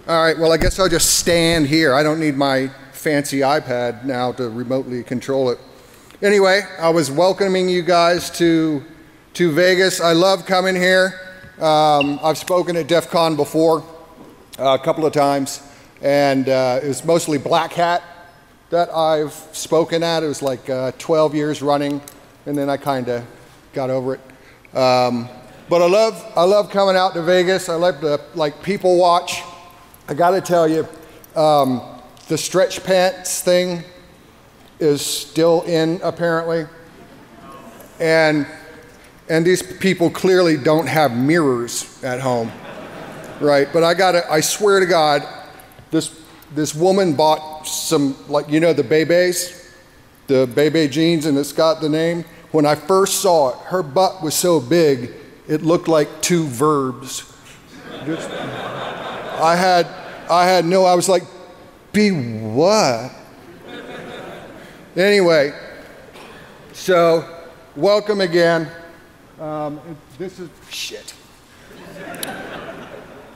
All right, well, I guess I'll just stand here. I don't need my fancy iPad now to remotely control it. Anyway, I was welcoming you guys to Vegas. I love coming here. I've spoken at DEF CON before a couple of times, and it was mostly Black Hat that I've spoken at. It was like 12 years running, and then I kind of got over it. But I love coming out to Vegas. I love to people watch. I got to tell you, the stretch pants thing is still in apparently, and these people clearly don't have mirrors at home, right? But I swear to God, this woman bought some, the Bebe jeans, and it's got the name. When I first saw it, her butt was so big, it looked like two verbs. I was like, be what? Anyway, so welcome again. This is shit.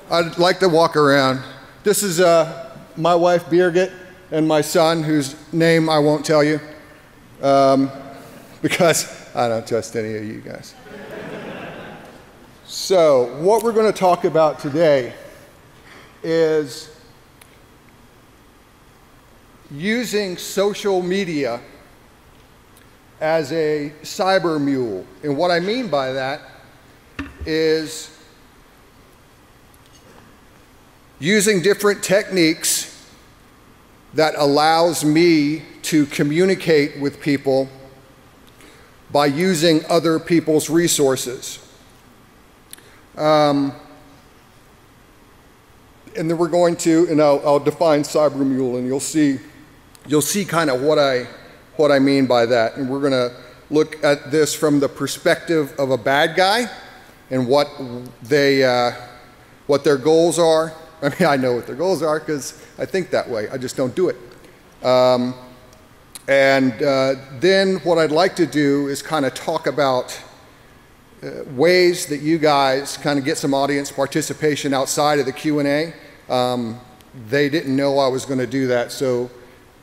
I'd like to walk around. This is my wife Birgit and my son, whose name I won't tell you because I don't trust any of you guys. So what we're going to talk about today is using social media as a cyber mule. And what I mean by that is using different techniques that allows me to communicate with people by using other people's resources. And then we're going to, and I'll define cyber mule, and you'll see kind of what I mean by that. And we're going to look at this from the perspective of a bad guy and what their goals are. I mean, I know what their goals are because I think that way. I just don't do it. Then what I'd like to do is kind of talk about ways that you guys kind of get some audience participation outside of the Q&A. They didn't know I was going to do that, so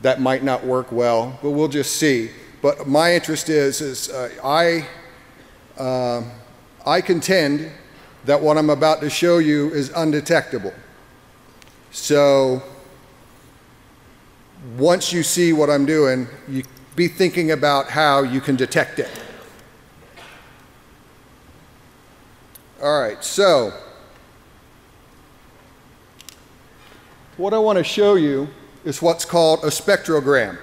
that might not work well, but we'll just see. But my interest is I contend that what I'm about to show you is undetectable. So once you see what I'm doing, you be thinking about how you can detect it. All right, so what I want to show you is what's called a spectrogram.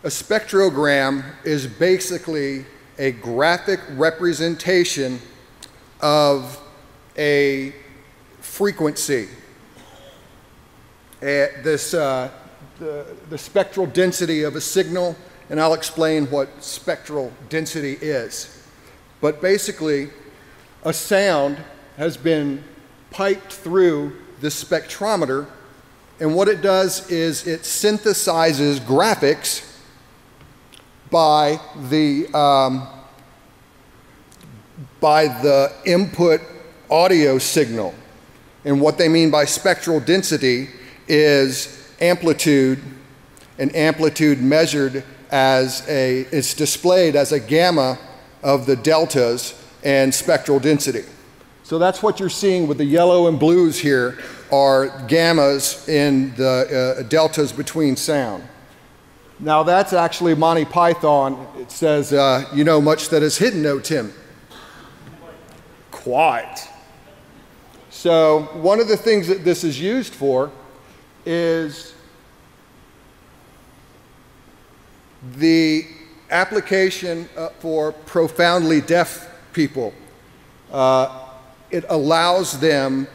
A spectrogram is basically a graphic representation of a frequency. The spectral density of a signal, and I'll explain what spectral density is. But basically, a sound has been piped through the spectrometer, and what it does is it synthesizes graphics by the input audio signal. And what they mean by spectral density is amplitude, and amplitude measured as it's displayed as a gamma of the deltas and spectral density. So that's what you're seeing with the yellow and blues here are gammas in the deltas between sound. Now that's actually Monty Python. It says, you know much that is hidden, O Tim. Quite. So one of the things that this is used for is the application for profoundly deaf people. It allows them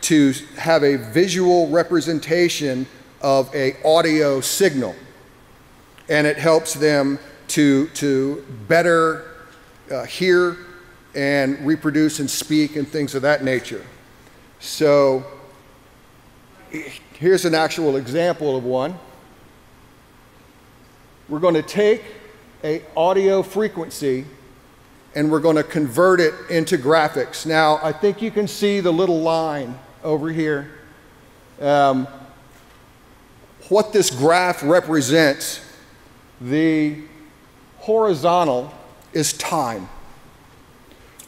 to have a visual representation of an audio signal, and it helps them to better hear and reproduce and speak and things of that nature. So here's an actual example of one. We're going to take an audio frequency and we're going to convert it into graphics. Now, I think you can see the little line over here. What this graph represents, the horizontal is time.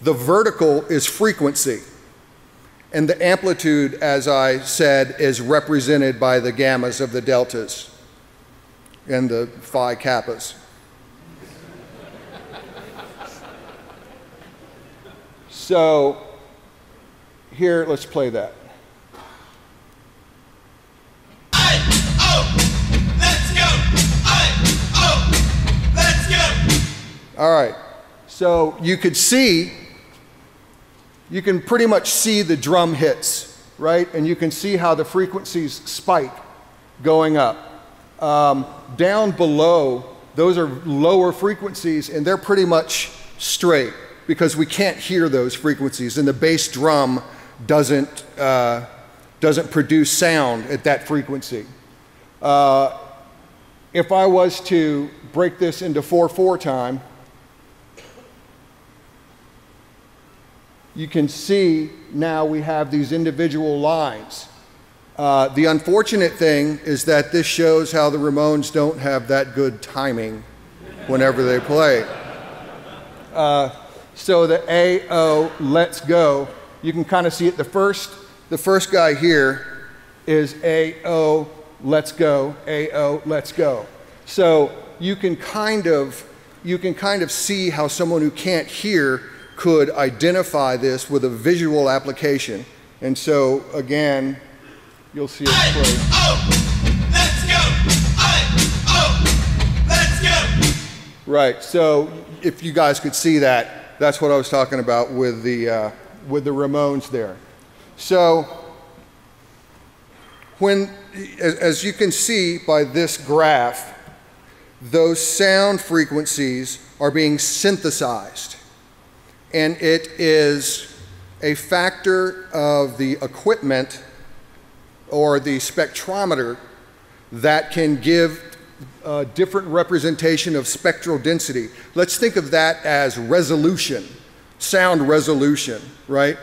The vertical is frequency. And the amplitude, as I said, is represented by the gammas of the deltas and the phi kappas. So here, let's play that. All right, so you could see, you can pretty much see the drum hits, right? And you can see how the frequencies spike going up. Down below, those are lower frequencies, and they're pretty much straight because we can't hear those frequencies, and the bass drum doesn't produce sound at that frequency. If I was to break this into 4/4 time, you can see now we have these individual lines. The unfortunate thing is that this shows how the Ramones don't have that good timing whenever they play. So the A-O, let's go, you can kind of see it. The first guy here is A-O, let's go, A-O, let's go. So you can kind of see how someone who can't hear could identify this with a visual application. And so, again, you'll see it play. Let's go! Let's go! Right, so if you guys could see that, that's what I was talking about with the Ramones there. So, as you can see by this graph, those sound frequencies are being synthesized. And it is a factor of the equipment or the spectrometer that can give a different representation of spectral density. Let's think of that as resolution, sound resolution, right?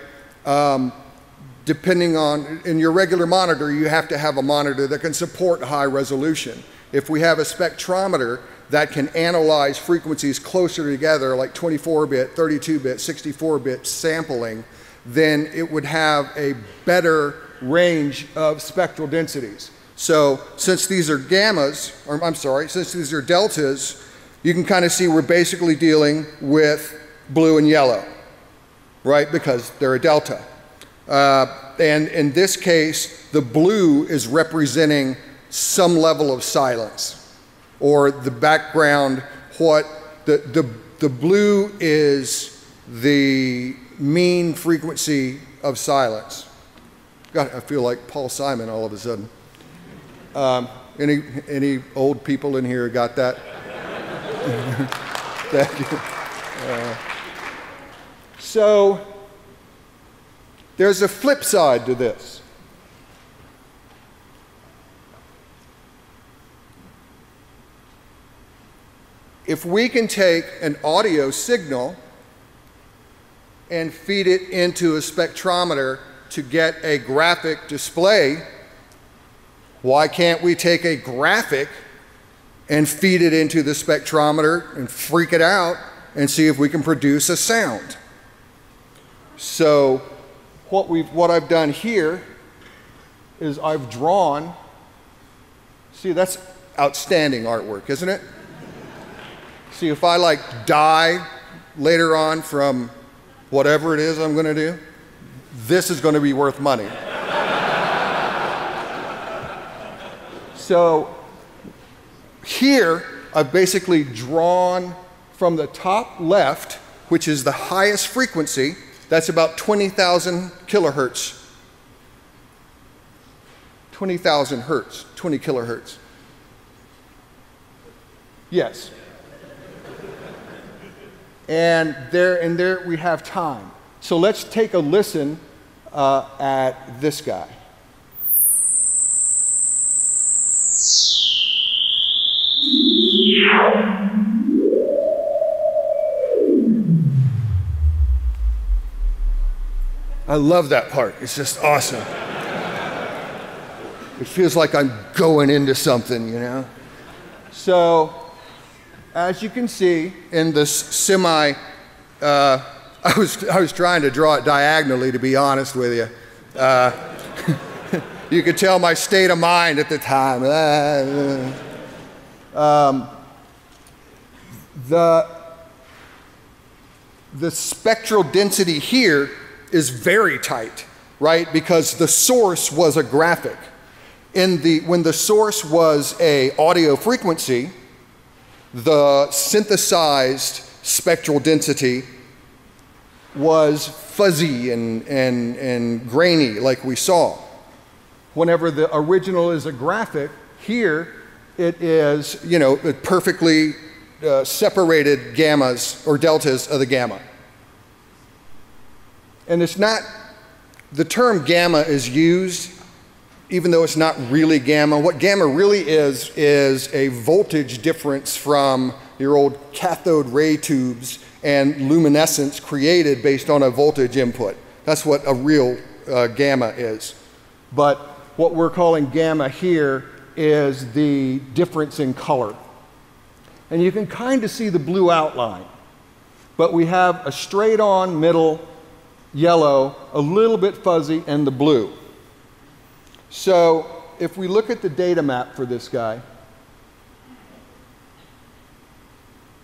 Depending on, in your regular monitor, you have to have a monitor that can support high resolution. If we have a spectrometer that can analyze frequencies closer together, like 24-bit, 32-bit, 64-bit sampling, then it would have a better range of spectral densities. So since these are gammas, or I'm sorry, since these are deltas, you can kind of see we're basically dealing with blue and yellow, right? Because they're a delta. And in this case, the blue is representing some level of silence, or the background, the blue is the mean frequency of silence. God, I feel like Paul Simon all of a sudden. Any old people in here got that? Thank you. So there's a flip side to this. If we can take an audio signal and feed it into a spectrometer to get a graphic display, why can't we take a graphic and feed it into the spectrometer and freak it out and see if we can produce a sound? So what I've done here is I've drawn, see, that's outstanding artwork, isn't it? See, if I like die later on from whatever it is I'm going to do, this is going to be worth money. So here I've basically drawn from the top left, which is the highest frequency, that's about 20,000 kilohertz. 20,000 hertz, 20 kilohertz. Yes. And there we have time. So let's take a listen at this guy. I love that part. It's just awesome. It feels like I'm going into something, you know? So, as you can see in this semi, I was trying to draw it diagonally, to be honest with you. You could tell my state of mind at the time. The spectral density here is very tight, right? Because the source was a graphic. When the source was an audio frequency, the synthesized spectral density was fuzzy and grainy, like we saw. Whenever the original is a graphic, here it is, you know, perfectly separated gammas or deltas of the gamma. And it's not, the term gamma is used even though it's not really gamma. What gamma really is a voltage difference from your old cathode ray tubes and luminescence created based on a voltage input. That's what a real gamma is. But what we're calling gamma here is the difference in color. And you can kind of see the blue outline. But we have a straight on middle yellow, a little bit fuzzy, and the blue. So if we look at the data map for this guy,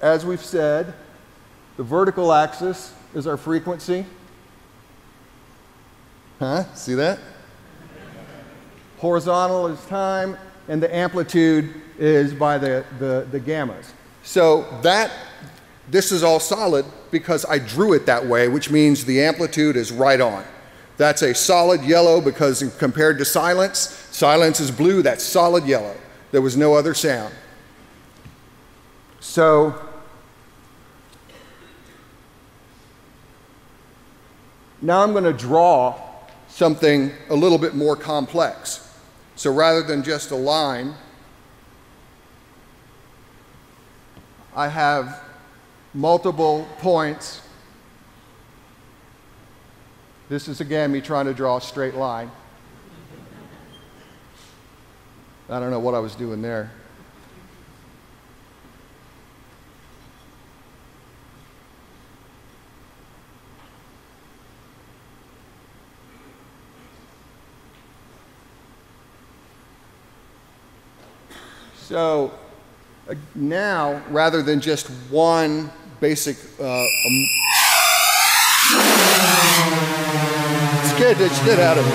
as we've said, the vertical axis is our frequency. See that? Horizontal is time, and the amplitude is by the gammas. So this is all solid because I drew it that way, which means the amplitude is right on. That's a solid yellow because compared to silence, silence is blue, that's solid yellow. There was no other sound. So now I'm going to draw something a little bit more complex. So rather than just a line, I have multiple points. This is again me trying to draw a straight line. I don't know what I was doing there. So now, rather than just one basic, scared the shit out of me.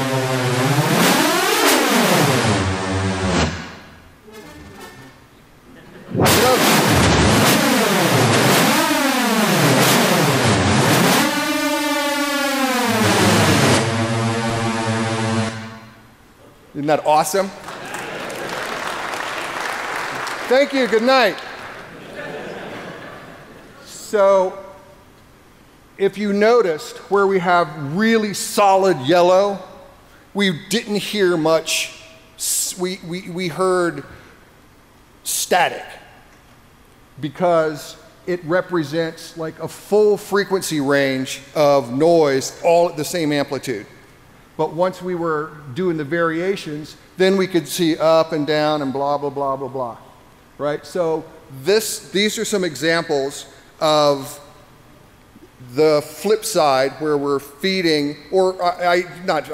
Isn't that awesome? Thank you, good night. So, if you noticed where we have really solid yellow, we didn't hear much, we heard static because it represents like a full frequency range of noise all at the same amplitude. But once we were doing the variations, then we could see up and down and blah, blah, blah, blah, blah. Right? So these are some examples of the flip side where we're feeding, or I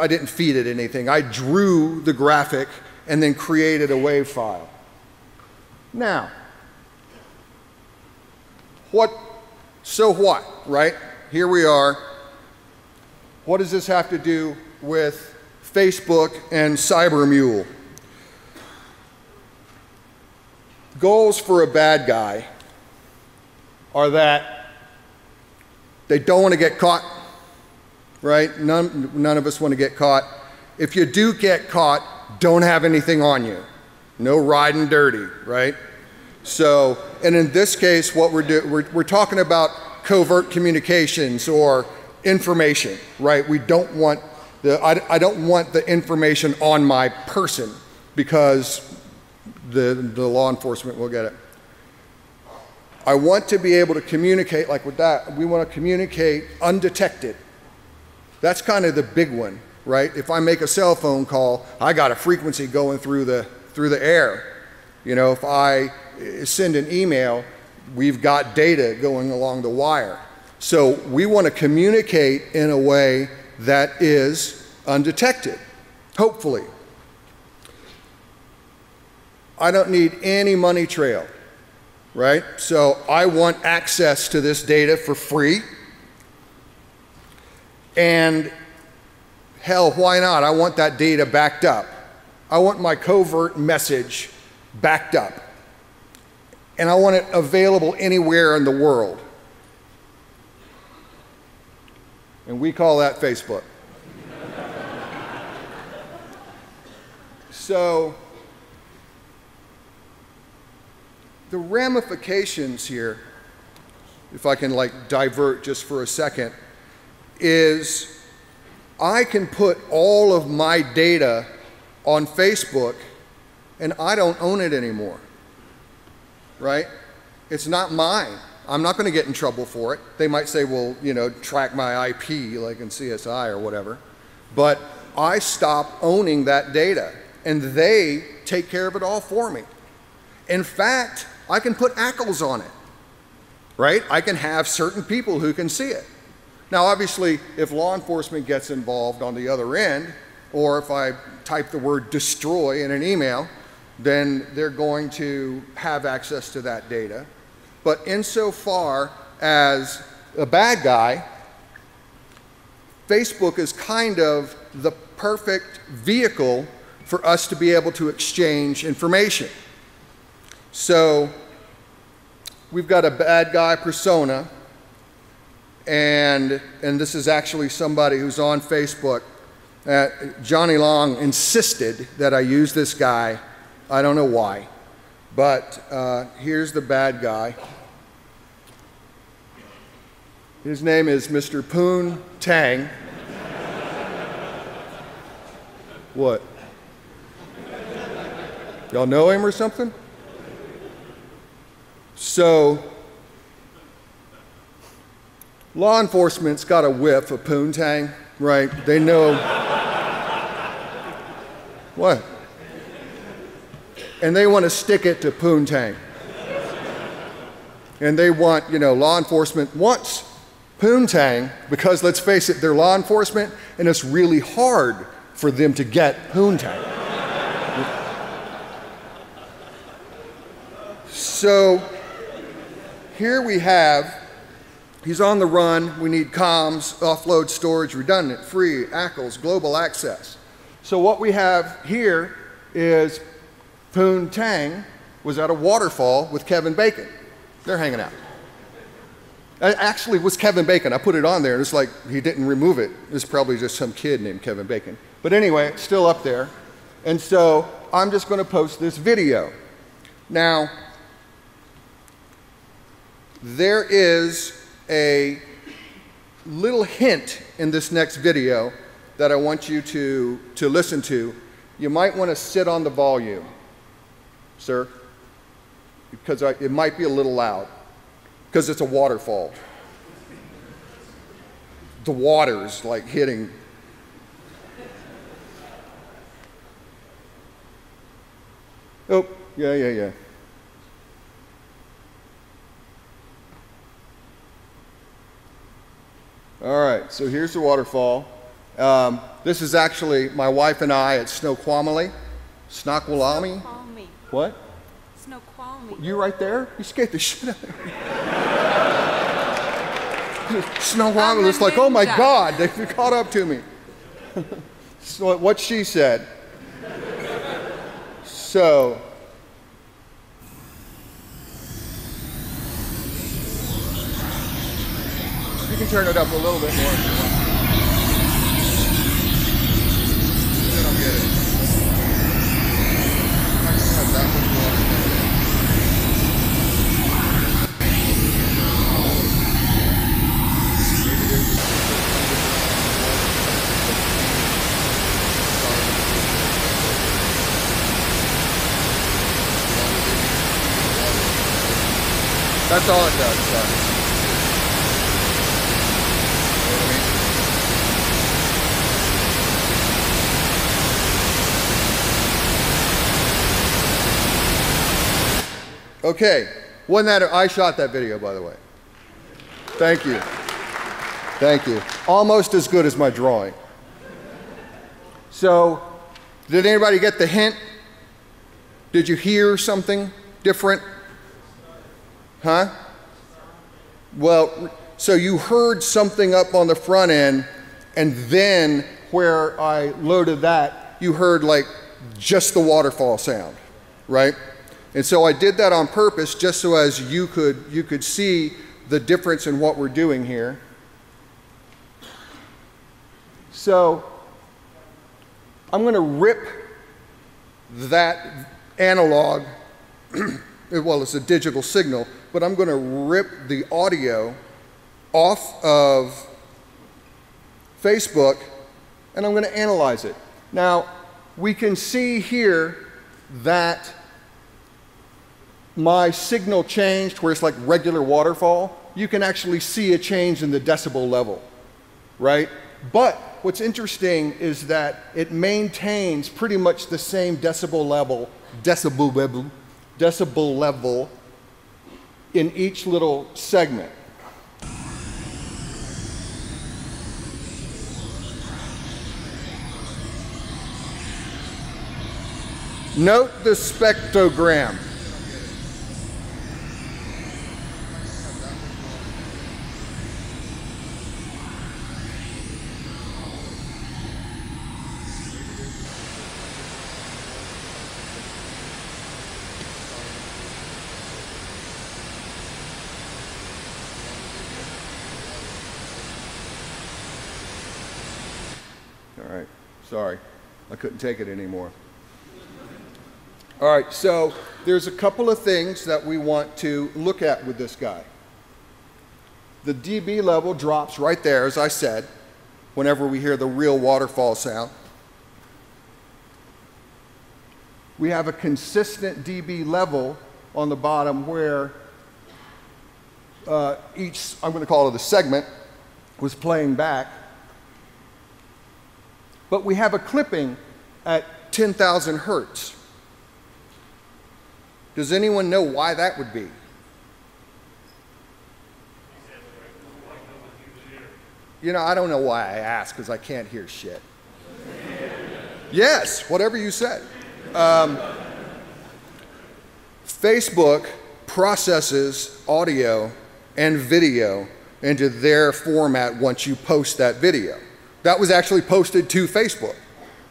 didn't feed it anything. I drew the graphic and then created a wave file. Now, so what, right? Here we are. What does this have to do with Facebook and Cybermule? Goals for a bad guy are that they don't want to get caught, right? None of us want to get caught. If you do get caught, don't have anything on you. No riding dirty, right? So, and in this case, what we're talking about covert communications or information, right? We don't want I don't want the information on my person because the law enforcement will get it. I want to be able to communicate like with that. We want to communicate undetected. That's kind of the big one, right? If I make a cell phone call, I got a frequency going through the air. You know, if I send an email, we've got data going along the wire. So we want to communicate in a way that is undetected, hopefully. I don't need any money trail, right? So I want access to this data for free. And hell, why not? I want that data backed up. I want my covert message backed up. And I want it available anywhere in the world. And we call that Facebook. So the ramifications here, if I can like divert just for a second, is I can put all of my data on Facebook and I don't own it anymore, right? It's not mine. I'm not going to get in trouble for it. They might say, well, you know, track my IP like in CSI or whatever. But I stop owning that data and they take care of it all for me. In fact, I can put ACLs on it, right? I can have certain people who can see it. Now, obviously, if law enforcement gets involved on the other end, or if I type the word destroy in an email, then they're going to have access to that data. But insofar as a bad guy, Facebook is kind of the perfect vehicle for us to be able to exchange information. So we've got a bad guy persona, and this is actually somebody who's on Facebook. Johnny Long insisted that I use this guy. I don't know why, but here's the bad guy. His name is Mr. Poon Tang. What? Y'all know him or something? So, law enforcement's got a whiff of poontang, right? They know. What? And they want to stick it to poontang. And they want, you know, law enforcement wants poontang because, let's face it, they're law enforcement and it's really hard for them to get poontang. So here we have, he's on the run. We need comms, offload storage, redundant, free, ACLs, global access. So what we have here is Poontang was at a waterfall with Kevin Bacon. They're hanging out. It actually was Kevin Bacon. I put it on there, and it's like he didn't remove it. It's probably just some kid named Kevin Bacon. But anyway, it's still up there. And so I'm just going to post this video. Now, there is a little hint in this next video that I want you to listen to. You might want to sit on the volume, sir, because it might be a little loud, because it's a waterfall. The water's like hitting. Oh, yeah. All right, so here's the waterfall. This is actually my wife and I at Snoqualmie. Snoqualmie? What? Snoqualmie. You right there? You scared the shit out of me. Snoqualmie, it's like, oh my God, they caught up to me. So what she said. So, you can turn it up a little bit more if you want. Then I'll get it. I can have that much water. That's all it does, sorry. Okay, wasn't that, I shot that video, by the way. Thank you. Thank you. Almost as good as my drawing. So, did anybody get the hint? Did you hear something different? Huh? Well, so you heard something up on the front end, and then where I loaded that, you heard like just the waterfall sound, right? And so I did that on purpose just so as you could see the difference in what we're doing here. So I'm going to rip that analog, well, it's a digital signal, but I'm going to rip the audio off of Facebook, and I'm going to analyze it. Now, we can see here that my signal changed where it's like regular waterfall. You can actually see a change in the decibel level, right? But what's interesting is that it maintains pretty much the same decibel level in each little segment. Note the spectrogram. All right, sorry, I couldn't take it anymore. All right, so there's a couple of things that we want to look at with this guy. The dB level drops right there, as I said, whenever we hear the real waterfall sound. We have a consistent dB level on the bottom where each, I'm going to call it a segment, was playing back. But we have a clipping at 10,000 hertz. Does anyone know why that would be? You know, I don't know why I asked, because I can't hear shit. Yes, whatever you said. Facebook processes audio and video into their format once you post that video. That was actually posted to Facebook.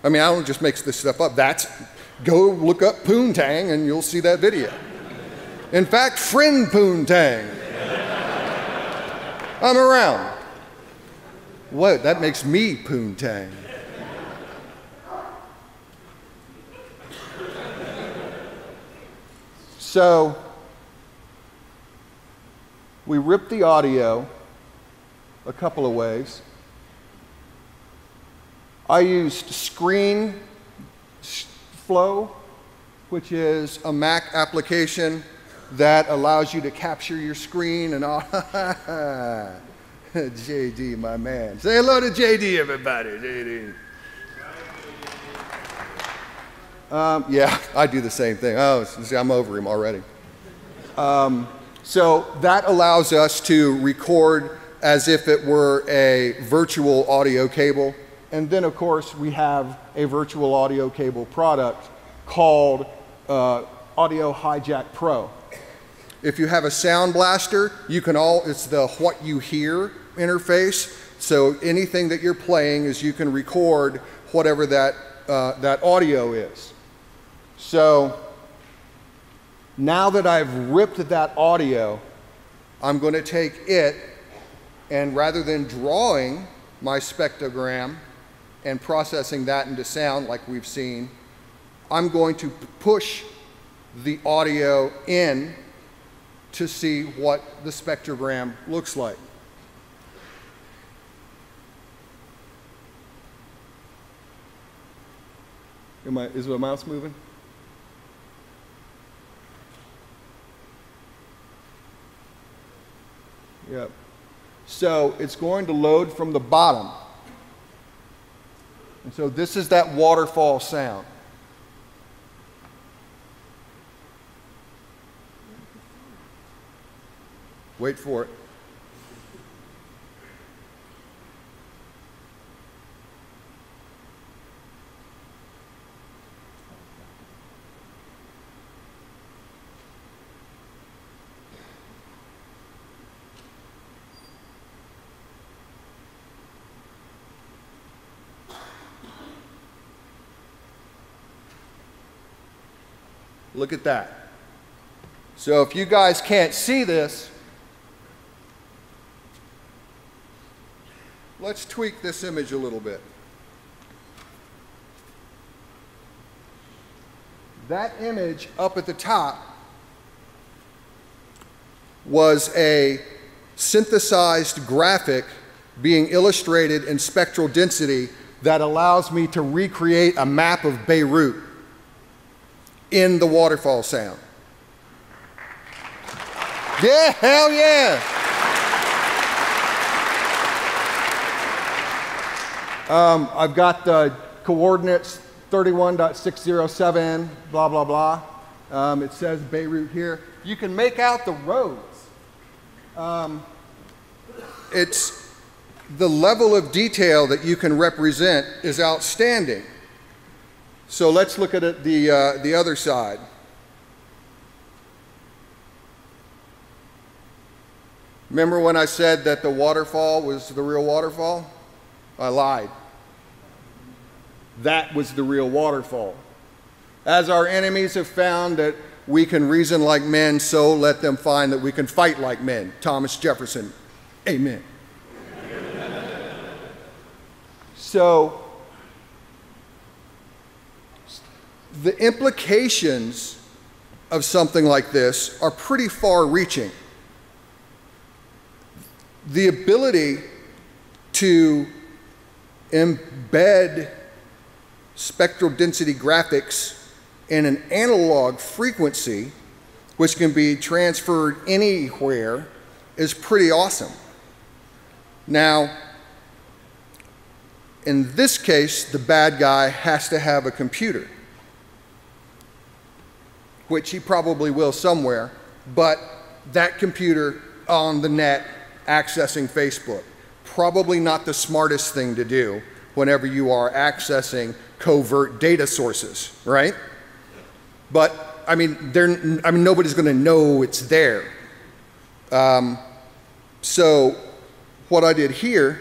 I mean, I don't just make this stuff up. Go look up Poontang and you'll see that video. In fact, friend Poontang. I'm around. What? That makes me Poontang. So, we ripped the audio a couple of ways. I used Screen Flow, which is a Mac application that allows you to capture your screen and all. JD, my man. Say hello to JD, everybody. JD. Yeah, I do the same thing. Oh, see, I'm over him already. So that allows us to record as if it were a virtual audio cable. And then, of course, we have a virtual audio cable product called Audio Hijack Pro. If you have a Sound Blaster, it's the What You Hear interface. So anything that you're playing is you can record whatever that audio is. So now that I've ripped that audio, I'm going to take it, and rather than drawing my spectrogram and processing that into sound like we've seen, I'm going to push the audio in to see what the spectrogram looks like. Is the mouse moving? Yep. So it's going to load from the bottom. And so this is that waterfall sound. Wait for it. Look at that. So if you guys can't see this, let's tweak this image a little bit. That image up at the top was a synthesized graphic being illustrated in spectral density that allows me to recreate a map of Beirut in the waterfall sound. Yeah, hell yeah. I've got the coordinates 31.607, blah, blah, blah. It says Beirut here. You can make out the roads. It's the level of detail that you can represent is outstanding. So let's look at it the other side. Remember when I said that the waterfall was the real waterfall? I lied. That was the real waterfall. As our enemies have found that we can reason like men, so let them find that we can fight like men. Thomas Jefferson. Amen. So, the implications of something like this are pretty far-reaching. The ability to embed spectral density graphics in an analog frequency, which can be transferred anywhere, is pretty awesome. Now, in this case, the bad guy has to have a computer, which he probably will somewhere, but that computer on the net accessing Facebook, probably not the smartest thing to do whenever you are accessing covert data sources, right? But I mean, nobody's going to know it's there. So what I did here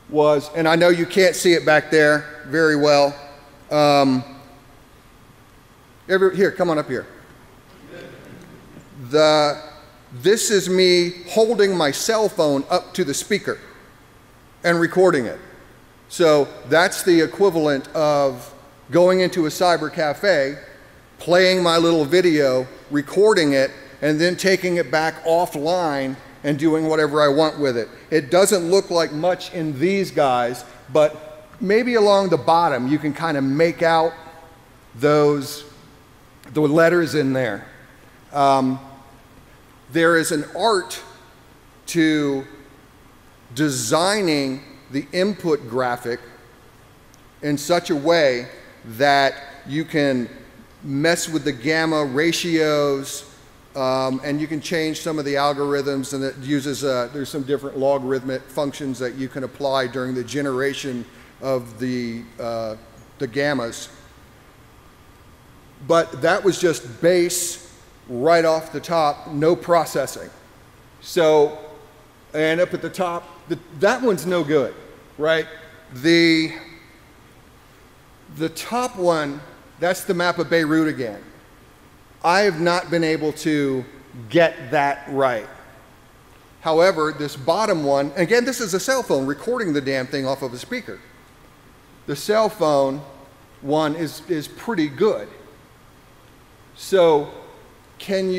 was, and I know you can't see it back there very well. Here, come on up here. This is me holding my cell phone up to the speaker and recording it. So that's the equivalent of going into a cyber cafe, playing my little video, recording it, and then taking it back offline and doing whatever I want with it. It doesn't look like much in these guys, but maybe along the bottom you can kind of make out the letters in there. There is an art to designing the input graphic in such a way that you can mess with the gamma ratios, and you can change some of the algorithms, and it uses, there's some different logarithmic functions that you can apply during the generation of the gammas. But that was just base right off the top, no processing. So, and up at the top, that one's no good, right? The top one, that's the map of Beirut again. I have not been able to get that right. However, this bottom one, again, this is a cell phone recording the damn thing off of a speaker. The cell phone one is pretty good. So, can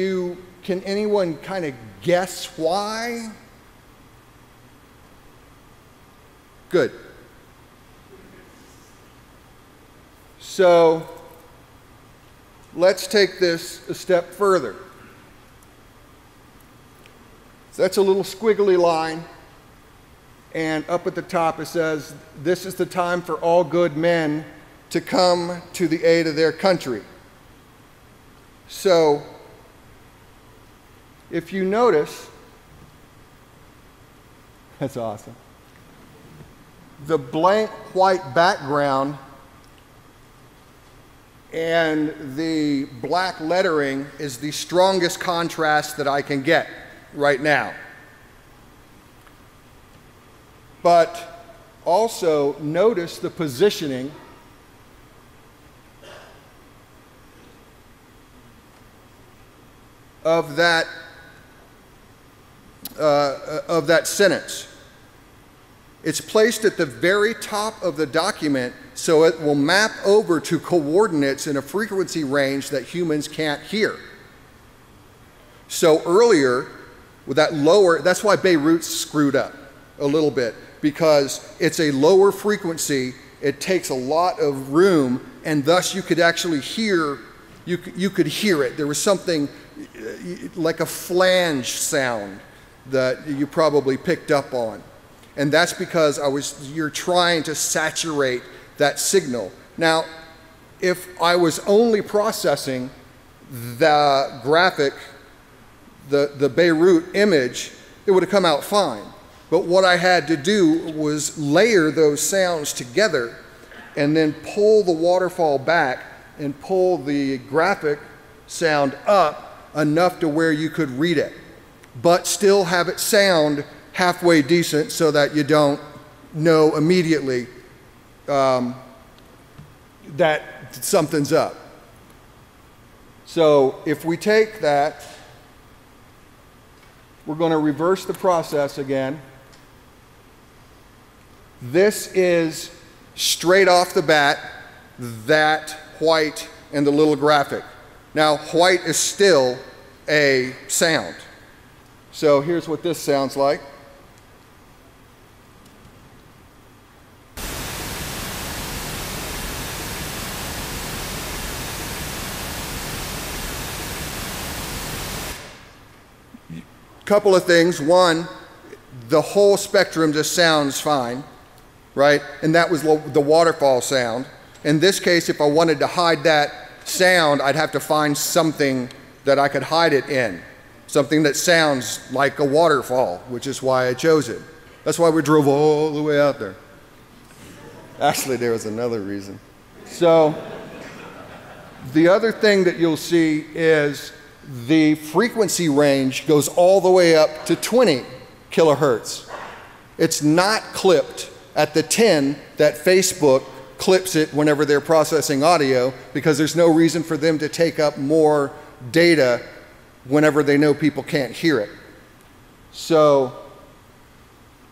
anyone kind of guess why? Good. So let's take this a step further. So that's a little squiggly line, and up at the top it says, "This is the time for all good men to come to the aid of their country." So if you notice, that's awesome. The blank white background and the black lettering is the strongest contrast that I can get right now. But also notice the positioning of that sentence. It's placed at the very top of the document, so it will map over to coordinates in a frequency range that humans can't hear. So earlier, with that lower, that's why Beirut's screwed up a little bit, because it's a lower frequency, it takes a lot of room, and thus you could actually hear, you could hear it. There was something like a flange sound that you probably picked up on. And that's because you're trying to saturate that signal. Now, if I was only processing the graphic, the Beirut image, it would have come out fine. But what I had to do was layer those sounds together and then pull the waterfall back and pull the graphic sound up enough to where you could read it, but still have it sound halfway decent so that you don't know immediately that something's up. So if we take that, we're going to reverse the process again. This is straight off the bat, that white and the little graphic. Now, white is still a sound. So here's what this sounds like. Couple of things. One, the whole spectrum just sounds fine, right? And that was the waterfall sound. In this case, if I wanted to hide that sound, I'd have to find something that I could hide it in. Something that sounds like a waterfall, which is why I chose it. That's why we drove all the way out there. Actually, there was another reason. So, the other thing that you'll see is the frequency range goes all the way up to 20 kilohertz. It's not clipped at the 10 that Facebook clips it whenever they're processing audio, because there's no reason for them to take up more data whenever they know people can't hear it. So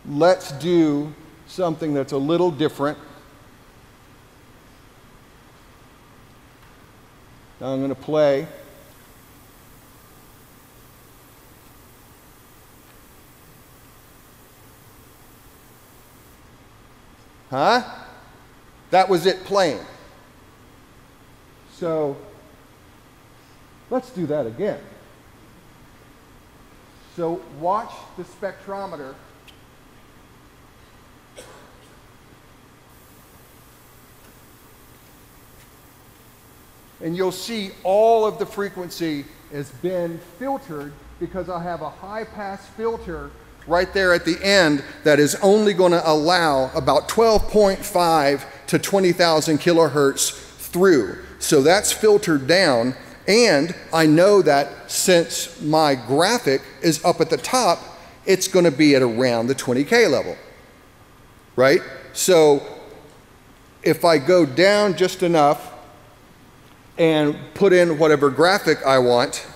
let's do something that's a little different. Now I'm going to play. Huh? That was it playing. So let's do that again. So watch the spectrometer. And you'll see all of the frequency has been filtered because I have a high pass filter right there at the end that is only going to allow about 12.5 to 20,000 kilohertz through. So that's filtered down, and I know that since my graphic is up at the top, it's going to be at around the 20K level, right? So if I go down just enough and put in whatever graphic I want,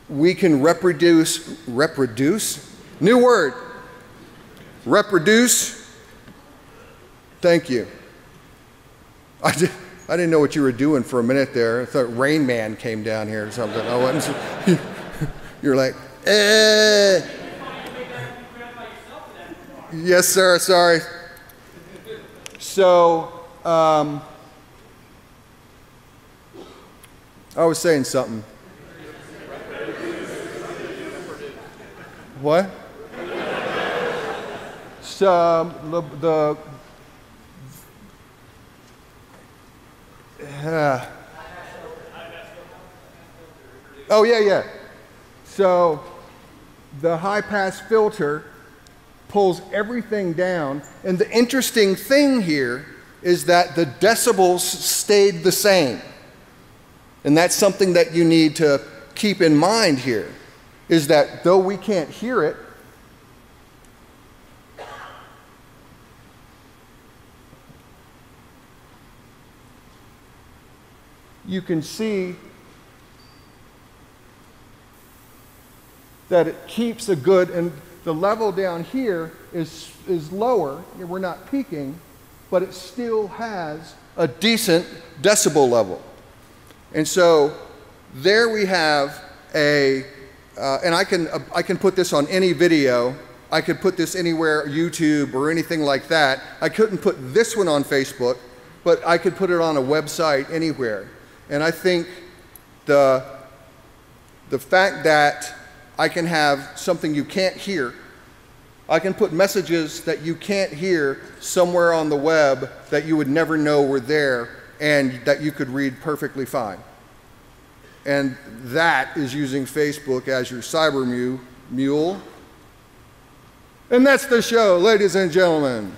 we can reproduce? New word. Reproduce. Thank you. I didn't know what you were doing for a minute there. I thought Rain Man came down here or something. I wasn't. You're like, eh. Yes, sir. Sorry. So, I was saying something. What? So oh yeah. So the high pass filter pulls everything down, and the interesting thing here is that the decibels stayed the same. And that's something that you need to keep in mind here, is that though we can't hear it, you can see that it keeps a good, and the level down here is lower. We're not peaking, but it still has a decent decibel level. And so there we have a, and I can put this on any video. I could put this anywhere, YouTube or anything like that. I couldn't put this one on Facebook, but I could put it on a website anywhere. And I think the fact that I can have something you can't hear, I can put messages that you can't hear somewhere on the web that you would never know were there and that you could read perfectly fine. And that is using Facebook as your cyber mule. And that's the show, ladies and gentlemen.